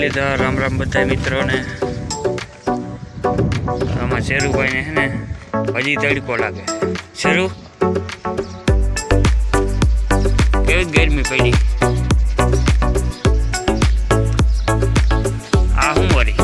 मुरलीधर राम राम बधाई मित्रों ने आमा शेरू भाई ने है ने हजी तड़को लागे शेरू केवी गर्मी पड़ी आ हूँ वरी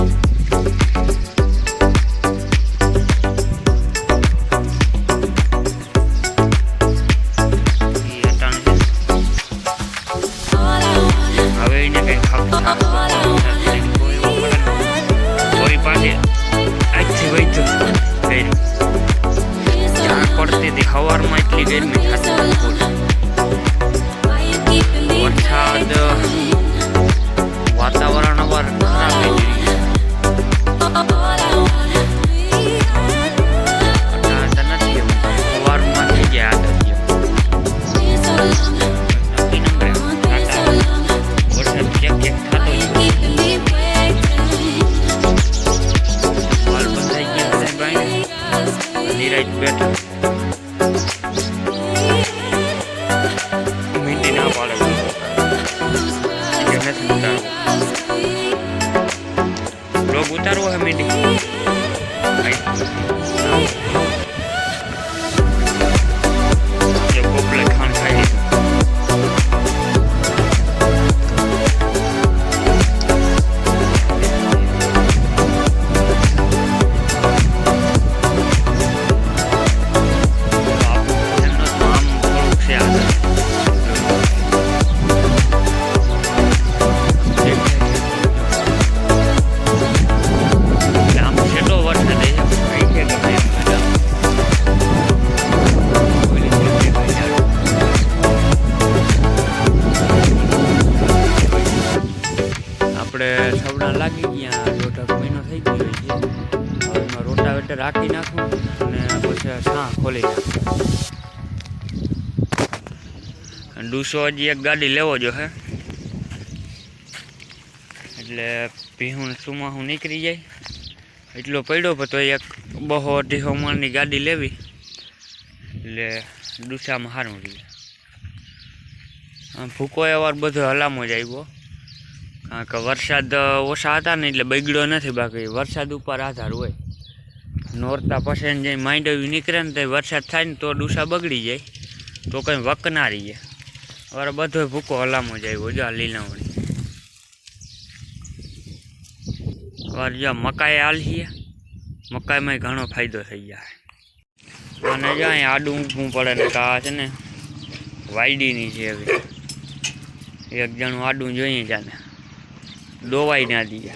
हवार में एटली गर्मी वरसाद वातावरण अवर खराब हवार में थी गया वरसाद क्या क्या बाल बंधाई गया निराज बैठा मीठी ना पाड़े लोग उतारो है मीठी जो गोपले खान खाई सबड़ा लागी गया 1.5 महीनो थी गयो है एमां रोटावेटर राखी नाखूं अने पछी छा खोली नाखूं दूसो हजी एक गाड़ी लेवो जो है एटले भीहुं सुमाहू निकली जाए एटलो पड्यो तो एक 200-250 मणनी गाड़ी लेवी एटले दूसामां हारूं रहे भूको एवार बधो हलामो ज आव्यो कारण के वरसाद ओछा था ने एटले बगड़्यो नहीं बाकी वरसाद पर आधार होय नोरता पछी जे मांडवी निकळे ने तो वरसाद थाय ने तो डूसा बगड़ी जाए तो कई वक ना रहीए और बधो भूको हलामो ज आव्यो जो लीलावणी और जो मकाई आलीए मकाई में घणो फायदो थई जाए अने जो अहीं आडू ऊभुं पड़े ने आ छे ने वायडीनी छे हवे एक जणुं आडू जोईए जाने दोवाई ना दिया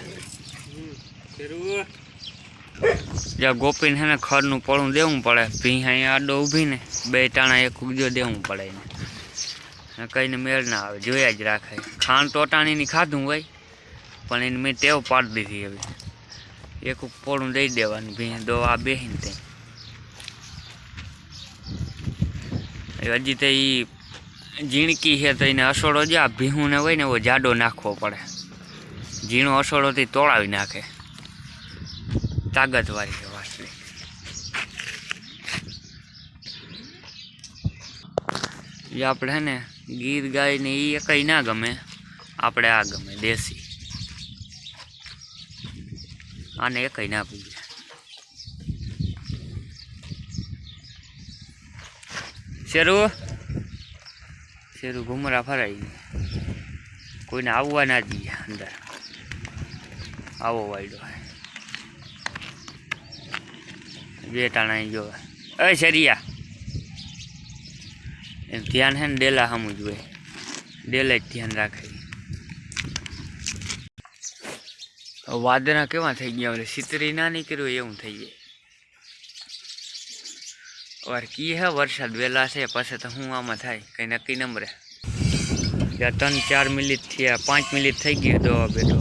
या गोपी ने है खर नु पड़ू देवू पड़े भीहा आडो उभी ने बे टाणा एक उगजो देवू पड़े ने कई ने मेल ना आवे जोया ज राखे खाण टोटाणी नी खाधुं होय पण एने मैं टेव पाड़ी दीधी हवे एक पड़ू दई देवानी भीहा दवा बेहीने ते हजी तो झीणकी है तो इने असोड़ो जा भीहू ने होय ने वो जाडो नाखवो पड़े झीणो असोड़ो थी तोड़ावी नाखे ताकत वाली है वासली ये आपणे है ने गीर गाय ने ये कई ना गमे आपणे आ गमे देसी आने एक ना पूजे शेरू शेरू घूमरा फराई कोई ने आववा ना दिए अंदर आवो वायडो है बे टाणा जो ए शरिया एम ध्यान है डेला हमू जोए डेला ध्यान राखे वादरा केवा थई गया ओले सीतरी ना निकळ्यो एवं थई जाय और की है वरसाद वेला से पाछे तो हूँ आमा थाय कई नक्की नंबरे या 3-4 मिनिट थी 5 मिनिट थी गई दवा बेठो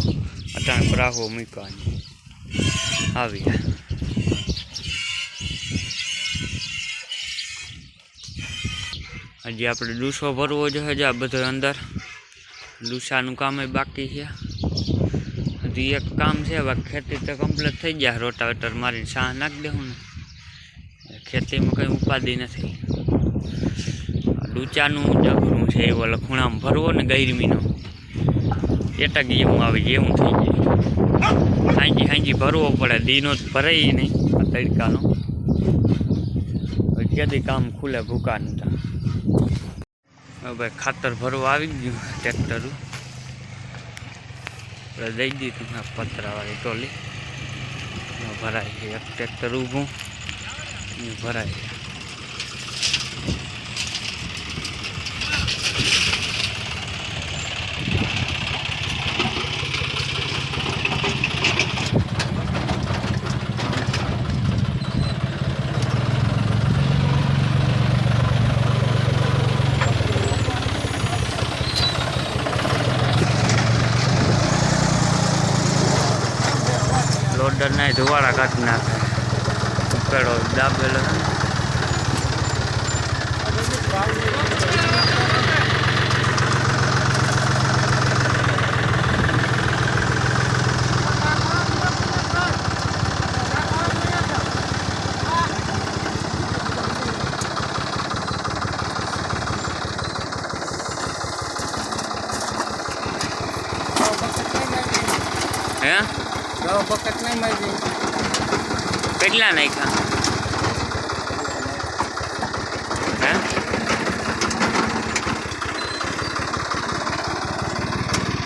अटाण प्राहो मूकवानी आवी हजी आपणे डूसो भरवो जो है जा बधो अंदर डूसानुं काम बाकी है हजी एक काम है खेती तो कम्प्लीट थी गया रोटावेटर मारी साह नाखी देवुं ने खेती में कई उपाधि नहीं डूचानु जगरू है वो लखूणा भरवो ने गरमीनो એટાકી એવું આવે એવું થઈ જાય હાંજી હાંજી ભરવો પડે દીનો જ ભરાય નહીં આ તડકાનો ક્યાંથી કામ ખુલે ભૂકાનું તા હવે ભાઈ ખાતર ભરવા આવી ગયું ટ્રેક્ટરું દઈ દીધું પતરાવાળી ટોલી ભરાય છે એક ટ્રેક્ટર ઊભું ભરાય છે લોડર ના ધુવાડા કાઢી નાખે ઉકેડો દાબેલો હે બકેટ નહીં મારી કેટલા નાખ્યા હે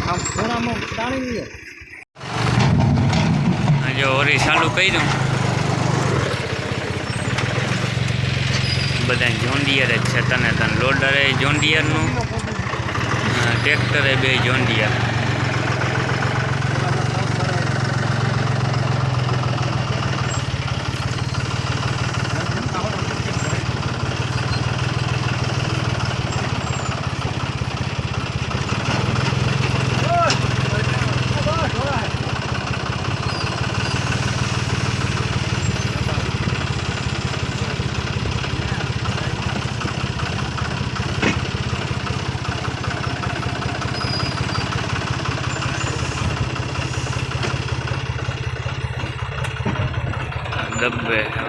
આમ ખૂણામાં તાણી લ્યો જો ઓરી ચાલુ કર્યું બધા જોન્ડિયર જ છે તને લોડર એ જોન્ડિયરનું ટ્રેક્ટર એ બે જોન્ડિયર ડબ્બે